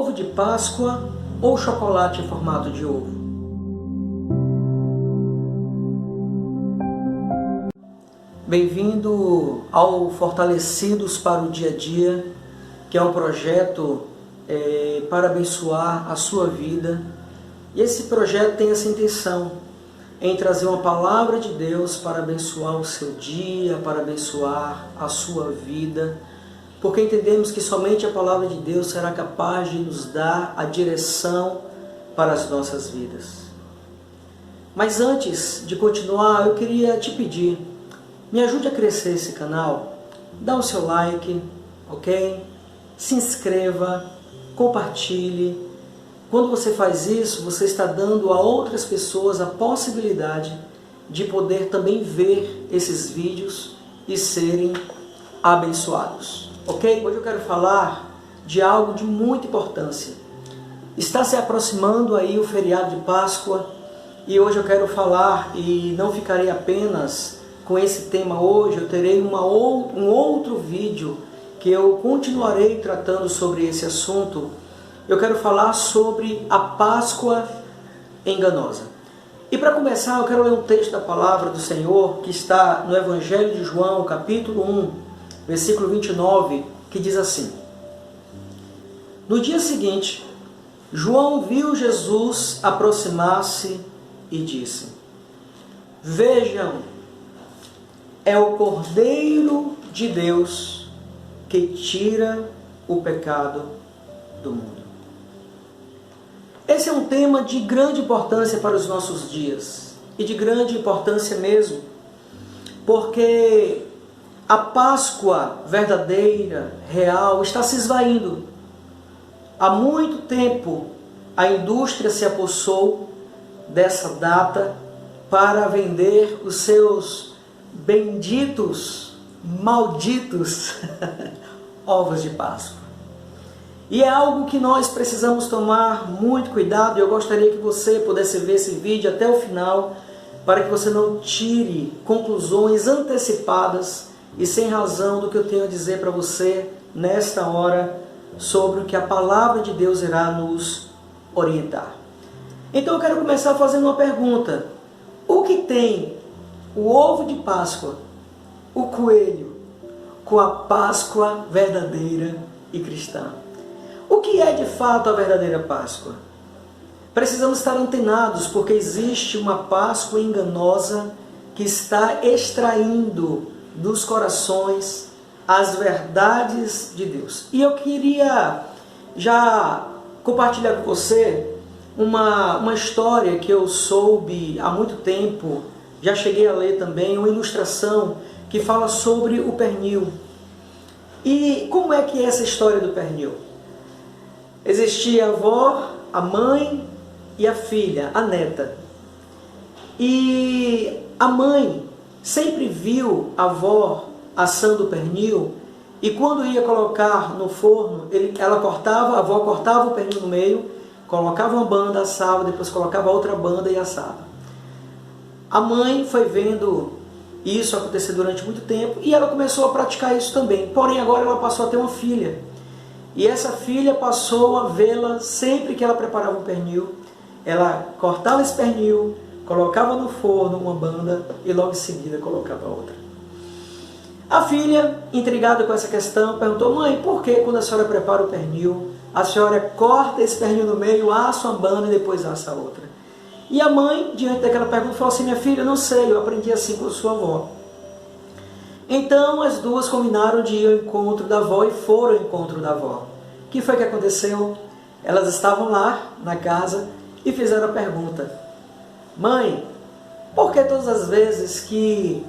Ovo de Páscoa ou chocolate em formato de ovo? Bem-vindo ao Fortalecidos para o Dia a Dia, que é um projeto para abençoar a sua vida. E esse projeto tem essa intenção, em trazer uma palavra de Deus para abençoar o seu dia, para abençoar a sua vida, porque entendemos que somente a palavra de Deus será capaz de nos dar a direção para as nossas vidas. Mas antes de continuar, eu queria te pedir, me ajude a crescer esse canal, dá o seu like, ok? Se inscreva, compartilhe. Quando você faz isso, você está dando a outras pessoas a possibilidade de poder também ver esses vídeos e serem abençoados, ok? Hoje eu quero falar de algo de muita importância. Está se aproximando aí o feriado de Páscoa e hoje eu quero falar, e não ficarei apenas com esse tema hoje, eu terei um outro vídeo que eu continuarei tratando sobre esse assunto. Eu quero falar sobre a Páscoa enganosa. E para começar, eu quero ler um texto da palavra do Senhor que está no Evangelho de João, capítulo 1, versículo 29, que diz assim: No dia seguinte, João viu Jesus aproximar-se e disse: Vejam, é o Cordeiro de Deus que tira o pecado do mundo. Esse é um tema de grande importância para os nossos dias, e de grande importância mesmo, porque a Páscoa verdadeira, real, está se esvaindo. Há muito tempo a indústria se apossou dessa data para vender os seus benditos, malditos ovos de Páscoa. E é algo que nós precisamos tomar muito cuidado, e eu gostaria que você pudesse ver esse vídeo até o final, para que você não tire conclusões antecipadas e sem razão do que eu tenho a dizer para você nesta hora sobre o que a palavra de Deus irá nos orientar. Então eu quero começar fazendo uma pergunta: o que tem o ovo de Páscoa, o coelho, com a Páscoa verdadeira e cristã? O que é de fato a verdadeira Páscoa? Precisamos estar antenados, porque existe uma Páscoa enganosa que está extraindo dos corações as verdades de Deus. E eu queria já compartilhar com você uma história que eu soube há muito tempo, já cheguei a ler também, uma ilustração que fala sobre o pernil. E como é que é essa história do pernil? Existia a avó, a mãe e a filha, a neta. E a mãe sempre viu a avó assando o pernil, e quando ia colocar no forno, ela cortava, a avó cortava o pernil no meio, colocava uma banda, assava, depois colocava outra banda e assava. A mãe foi vendo isso acontecer durante muito tempo e ela começou a praticar isso também. Porém, agora ela passou a ter uma filha. E essa filha passou a vê-la sempre que ela preparava um pernil. Ela cortava esse pernil, colocava no forno uma banda e logo em seguida colocava outra. A filha, intrigada com essa questão, perguntou: mãe, por que quando a senhora prepara o pernil, a senhora corta esse pernil no meio, assa uma banda e depois assa a outra? E a mãe, diante daquela pergunta, falou assim: minha filha, eu não sei, eu aprendi assim com a sua avó. Então as duas combinaram de ir ao encontro da avó e foram ao encontro da avó. O que foi que aconteceu? Elas estavam lá na casa e fizeram a pergunta: mãe, por que todas as vezes que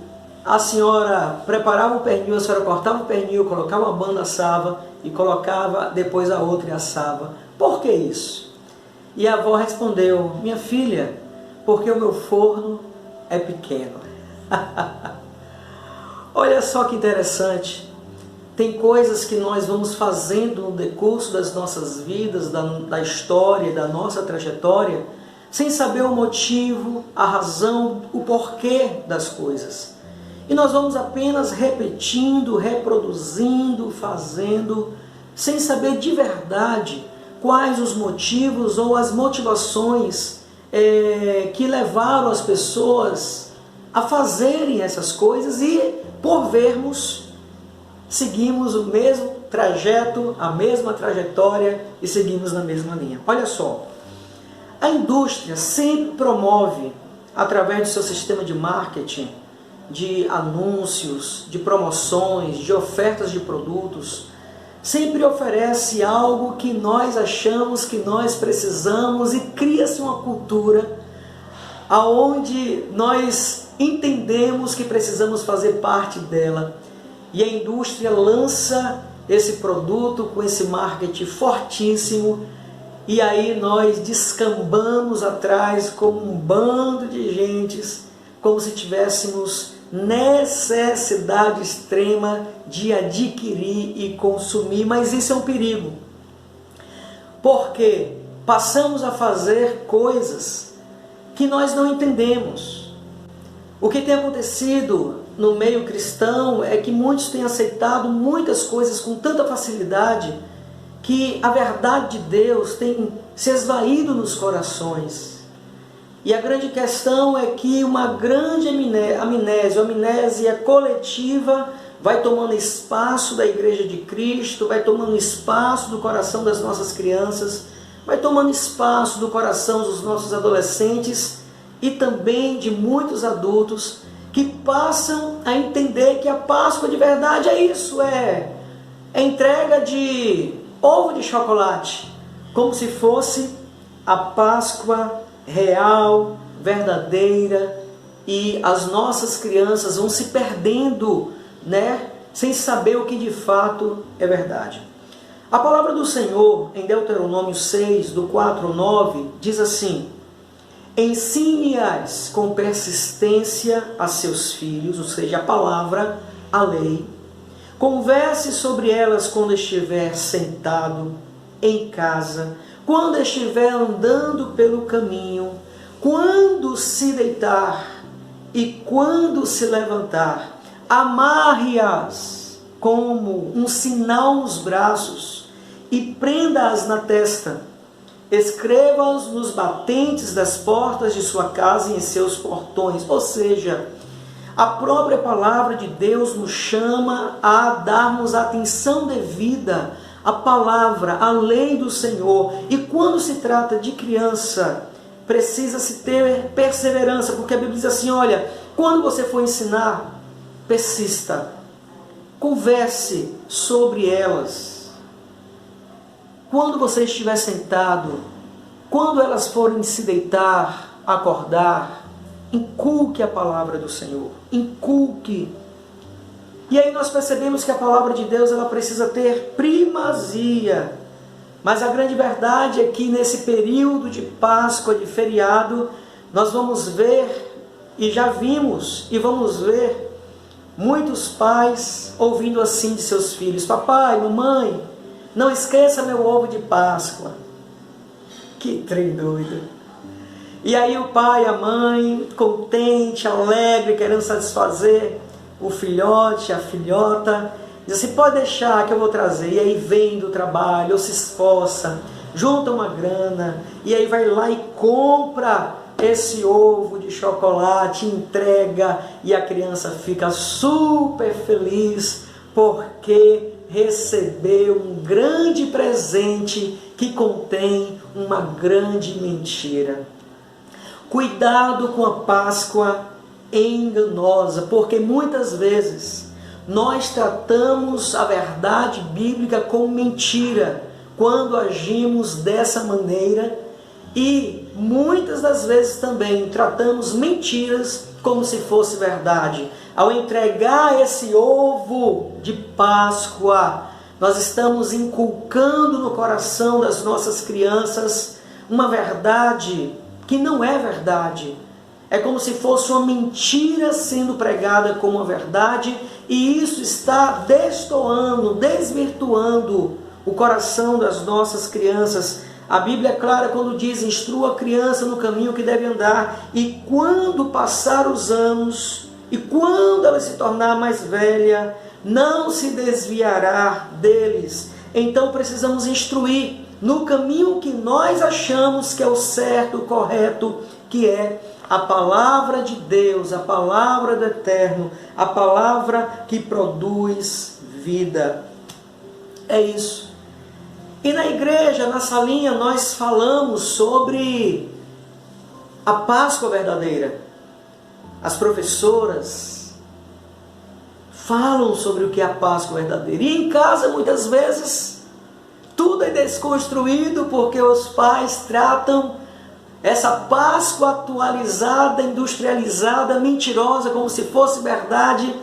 a senhora preparava o pernil, a senhora cortava o pernil, colocava uma banda, assava e colocava depois a outra e assava? Por que isso? E a avó respondeu: minha filha, porque o meu forno é pequeno. Olha só que interessante. Tem coisas que nós vamos fazendo no decurso das nossas vidas, da história, da nossa trajetória, sem saber o motivo, a razão, o porquê das coisas. E nós vamos apenas repetindo, reproduzindo, fazendo, sem saber de verdade quais os motivos ou as motivações que levaram as pessoas a fazerem essas coisas e, por vermos, seguimos o mesmo trajeto, a mesma trajetória e seguimos na mesma linha. Olha só, a indústria sempre promove, através do seu sistema de marketing, de anúncios, de promoções, de ofertas de produtos, sempre oferece algo que nós achamos que nós precisamos e cria-se uma cultura aonde nós entendemos que precisamos fazer parte dela. E a indústria lança esse produto com esse marketing fortíssimo e aí nós descambamos atrás como um bando de gentes, como se tivéssemos necessidade extrema de adquirir e consumir, mas isso é um perigo, porque passamos a fazer coisas que nós não entendemos. O que tem acontecido no meio cristão é que muitos têm aceitado muitas coisas com tanta facilidade que a verdade de Deus tem se esvaído nos corações. E a grande questão é que uma grande amnésia coletiva vai tomando espaço da Igreja de Cristo, vai tomando espaço do coração das nossas crianças, vai tomando espaço do coração dos nossos adolescentes e também de muitos adultos que passam a entender que a Páscoa de verdade é isso, é entrega de ovo de chocolate, como se fosse a Páscoa real, verdadeira, e as nossas crianças vão se perdendo, sem saber o que de fato é verdade. A palavra do Senhor, em Deuteronômio 6, do 4 ao 9, diz assim: ensine-as com persistência a seus filhos, ou seja, a palavra, a lei. Converse sobre elas quando estiver sentado em casa, quando estiver andando pelo caminho, quando se deitar e quando se levantar. Amarre-as como um sinal nos braços e prenda-as na testa. Escreva-as nos batentes das portas de sua casa e em seus portões. Ou seja, a própria palavra de Deus nos chama a darmos atenção devida à palavra, à lei do Senhor. E quando se trata de criança, precisa-se ter perseverança, porque a Bíblia diz assim, olha, quando você for ensinar, persista, converse sobre elas. Quando você estiver sentado, quando elas forem se deitar, acordar, inculque a palavra do Senhor, inculque. E aí nós percebemos que a palavra de Deus ela precisa ter primazia. Mas a grande verdade é que nesse período de Páscoa, de feriado, nós vamos ver, e já vimos, e vamos ver, muitos pais ouvindo assim de seus filhos: papai, mamãe, não esqueça meu ovo de Páscoa. Que trem doido. E aí o pai, a mãe, contente, alegre, querendo satisfazer o filhote, a filhota, diz assim, pode deixar que eu vou trazer. E aí vem do trabalho, ou se esforça, junta uma grana, e aí vai lá e compra esse ovo de chocolate, entrega, e a criança fica super feliz, porque recebeu um grande presente que contém uma grande mentira. Cuidado com a Páscoa enganosa, porque muitas vezes nós tratamos a verdade bíblica como mentira quando agimos dessa maneira, e muitas das vezes também tratamos mentiras como se fosse verdade. Ao entregar esse ovo de Páscoa, nós estamos inculcando no coração das nossas crianças uma verdade que não é verdade. É como se fosse uma mentira sendo pregada como uma verdade, e isso está destoando, desvirtuando o coração das nossas crianças. A Bíblia é clara quando diz: instrua a criança no caminho que deve andar, e quando passar os anos, e quando ela se tornar mais velha, não se desviará deles. Então precisamos instruir, no caminho que nós achamos que é o certo, o correto, que é a palavra de Deus, a palavra do Eterno, a palavra que produz vida. É isso. E na igreja, na salinha, nós falamos sobre a Páscoa verdadeira. As professoras falam sobre o que é a Páscoa verdadeira. E em casa, muitas vezes, tudo é desconstruído porque os pais tratam essa Páscoa atualizada, industrializada, mentirosa, como se fosse verdade,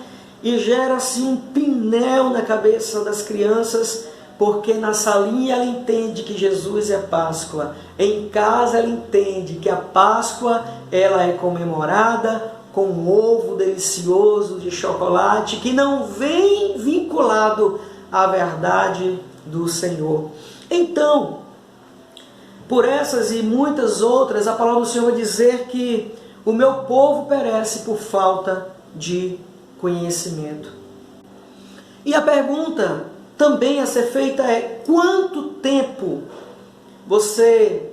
e gera-se um pinel na cabeça das crianças, porque na salinha ela entende que Jesus é Páscoa. Em casa ela entende que a Páscoa ela é comemorada com um ovo delicioso de chocolate que não vem vinculado à verdade do Senhor. Então, por essas e muitas outras, a palavra do Senhor vai dizer que o meu povo perece por falta de conhecimento. E a pergunta também a ser feita é: quanto tempo você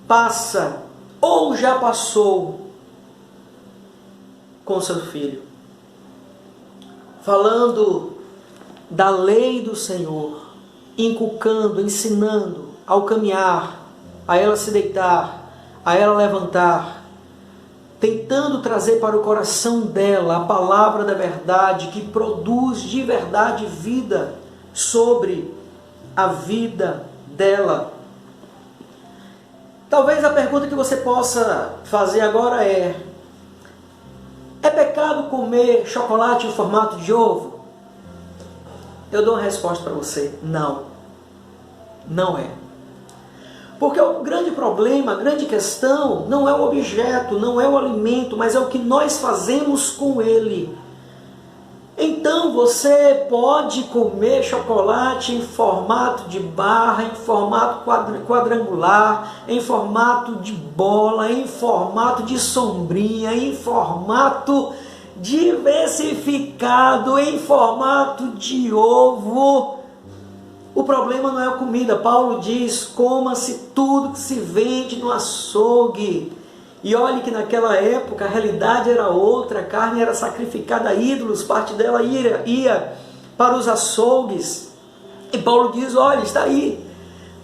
passa ou já passou com seu filho, falando da lei do Senhor, inculcando, ensinando ao caminhar, a ela se deitar, a ela levantar, tentando trazer para o coração dela a palavra da verdade que produz de verdade vida sobre a vida dela. Talvez a pergunta que você possa fazer agora é pecado comer chocolate em formato de ovo? Eu dou uma resposta para você: não. Não é. Porque o grande problema, a grande questão, não é o objeto, não é o alimento, mas é o que nós fazemos com ele. Então você pode comer chocolate em formato de barra, em formato quadrangular, em formato de bola, em formato de sombrinha, em formato diversificado, em formato de ovo. O problema não é a comida. Paulo diz: coma-se tudo que se vende no açougue. E olhe que naquela época a realidade era outra, a carne era sacrificada a ídolos, parte dela ia para os açougues. E Paulo diz: olha, está aí.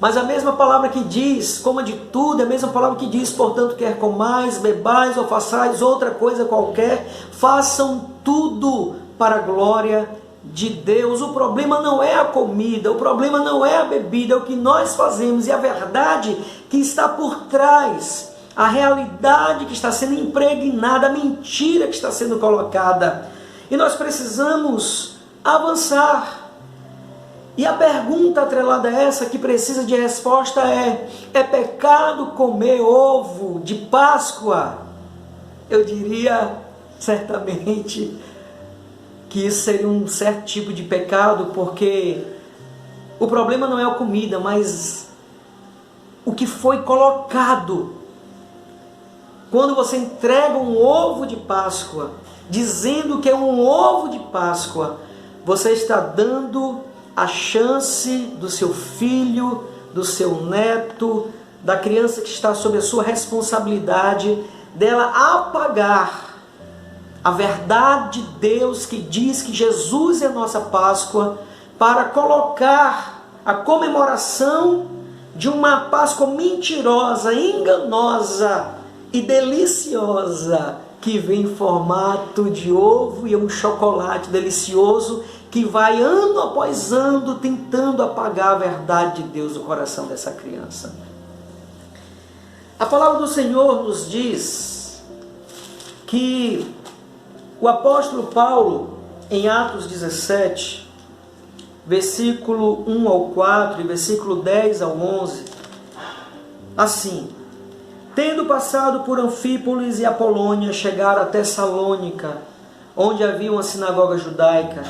Mas a mesma palavra que diz, coma de tudo, é a mesma palavra que diz, portanto, quer comais, bebais ou façais outra coisa qualquer, façam tudo para a glória de Deus. O problema não é a comida, o problema não é a bebida, é o que nós fazemos e a verdade que está por trás, a realidade que está sendo impregnada, a mentira que está sendo colocada. E nós precisamos avançar. E a pergunta atrelada a essa, que precisa de resposta, é pecado comer ovo de Páscoa? Eu diria certamente que isso seria um certo tipo de pecado, porque o problema não é a comida, mas o que foi colocado. Quando você entrega um ovo de Páscoa, dizendo que é um ovo de Páscoa, você está dando a chance do seu filho, do seu neto, da criança que está sob a sua responsabilidade, dela apagar a verdade de Deus que diz que Jesus é a nossa Páscoa, para colocar a comemoração de uma Páscoa mentirosa, enganosa e deliciosa, que vem em formato de ovo e um chocolate delicioso, que vai ano após ano tentando apagar a verdade de Deus no coração dessa criança. A palavra do Senhor nos diz que o apóstolo Paulo, em Atos 17, versículo 1 ao 4 e versículo 10 ao 11, assim: tendo passado por Anfípolis e Apolônia, chegaram a Tessalônica, onde havia uma sinagoga judaica.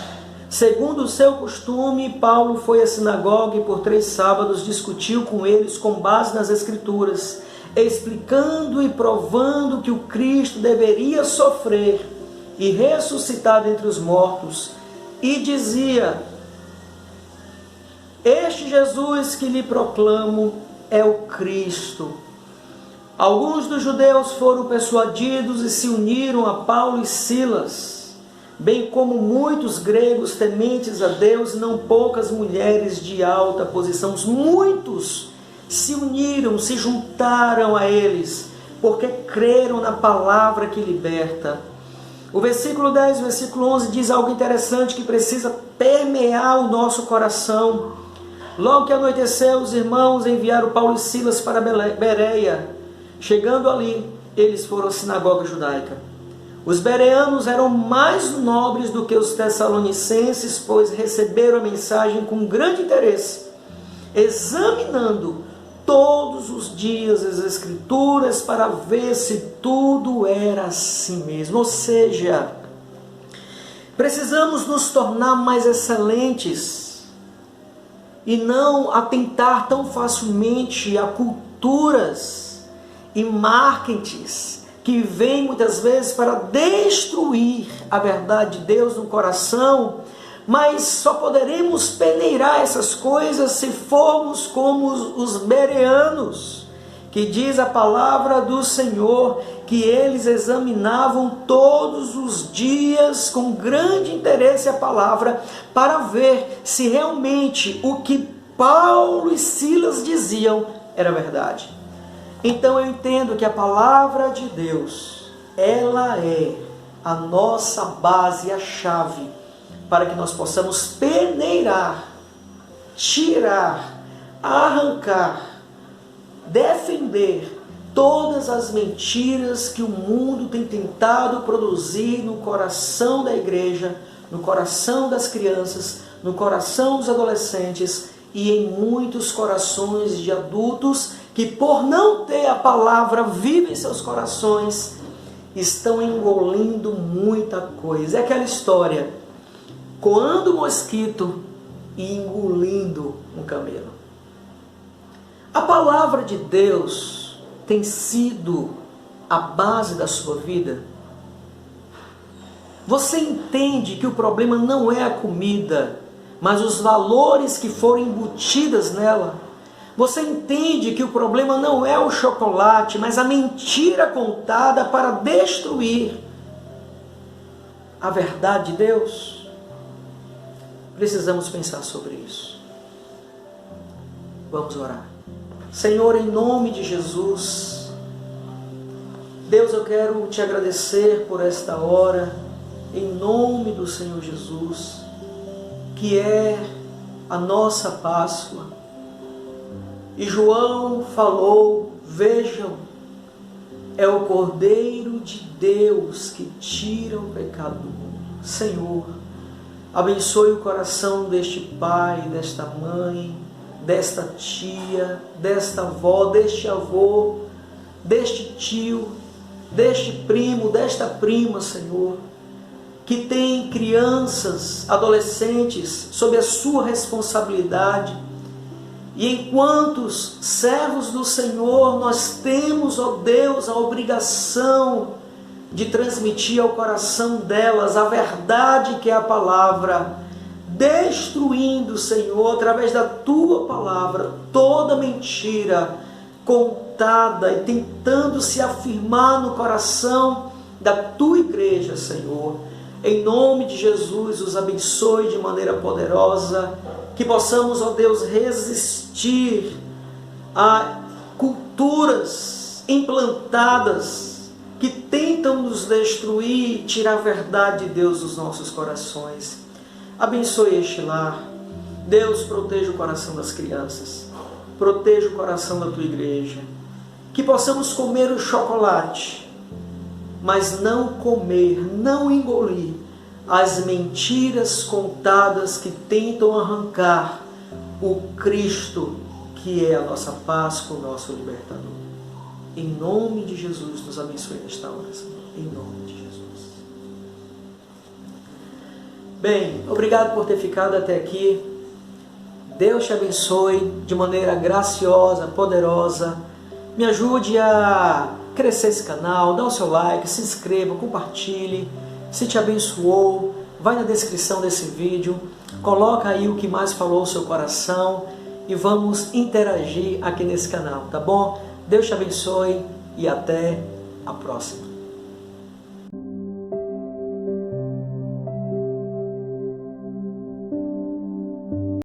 Segundo o seu costume, Paulo foi à sinagoga e por 3 sábados discutiu com eles com base nas Escrituras, explicando e provando que o Cristo deveria sofrer e ressuscitar dentre os mortos, e dizia: Este Jesus que lhe proclamo é o Cristo. Alguns dos judeus foram persuadidos e se uniram a Paulo e Silas, bem como muitos gregos tementes a Deus, não poucas mulheres de alta posição. Muitos se uniram, se juntaram a eles, porque creram na palavra que liberta. O versículo 10 e o versículo 11 diz algo interessante que precisa permear o nosso coração. Logo que anoiteceu, os irmãos enviaram Paulo e Silas para Bereia. Chegando ali, eles foram à sinagoga judaica. Os bereanos eram mais nobres do que os tessalonicenses, pois receberam a mensagem com grande interesse, examinando todos os dias as Escrituras para ver se tudo era assim mesmo. Ou seja, precisamos nos tornar mais excelentes e não atentar tão facilmente a culturas e marketings que vêm muitas vezes para destruir a verdade de Deus no coração, mas só poderemos peneirar essas coisas se formos como os bereanos, que diz a palavra do Senhor que eles examinavam todos os dias com grande interesse a palavra para ver se realmente o que Paulo e Silas diziam era verdade. Então eu entendo que a palavra de Deus, ela é a nossa base, a chave para que nós possamos peneirar, tirar, arrancar, defender todas as mentiras que o mundo tem tentado produzir no coração da igreja, no coração das crianças, no coração dos adolescentes e em muitos corações de adultos que, por não ter a palavra viva em seus corações, estão engolindo muita coisa. É aquela história, coando o mosquito e engolindo um camelo. A palavra de Deus tem sido a base da sua vida? Você entende que o problema não é a comida, mas os valores que foram embutidas nela? Você entende que o problema não é o chocolate, mas a mentira contada para destruir a verdade de Deus? Precisamos pensar sobre isso. Vamos orar. Senhor, em nome de Jesus, Deus, eu quero te agradecer por esta hora, em nome do Senhor Jesus, que é a nossa Páscoa. E João falou, vejam, é o Cordeiro de Deus que tira o pecado do mundo. Senhor, abençoe o coração deste pai, desta mãe, desta tia, desta avó, deste avô, deste tio, deste primo, desta prima, Senhor, que tem crianças, adolescentes sob a sua responsabilidade. E enquanto servos do Senhor, nós temos, ó Deus, a obrigação de transmitir ao coração delas a verdade que é a palavra, destruindo, Senhor, através da Tua palavra, toda mentira contada e tentando se afirmar no coração da Tua igreja, Senhor. Em nome de Jesus, os abençoe de maneira poderosa, que possamos, ó Deus, resistir a culturas implantadas que tentam nos destruir e tirar a verdade de Deus dos nossos corações. Abençoe este lar. Deus, proteja o coração das crianças, proteja o coração da Tua igreja, que possamos comer o chocolate, mas não comer, não engolir as mentiras contadas que tentam arrancar o Cristo, que é a nossa Páscoa, o nosso libertador. Em nome de Jesus, nos abençoe nesta hora, Senhor. Em nome de Jesus. Bem, obrigado por ter ficado até aqui. Deus te abençoe de maneira graciosa, poderosa. Me ajude a crescer esse canal, dá o seu like, se inscreva, compartilhe. Se te abençoou, vai na descrição desse vídeo, Coloca aí o que mais falou o seu coração e vamos interagir aqui nesse canal, tá bom? Deus te abençoe e até a próxima.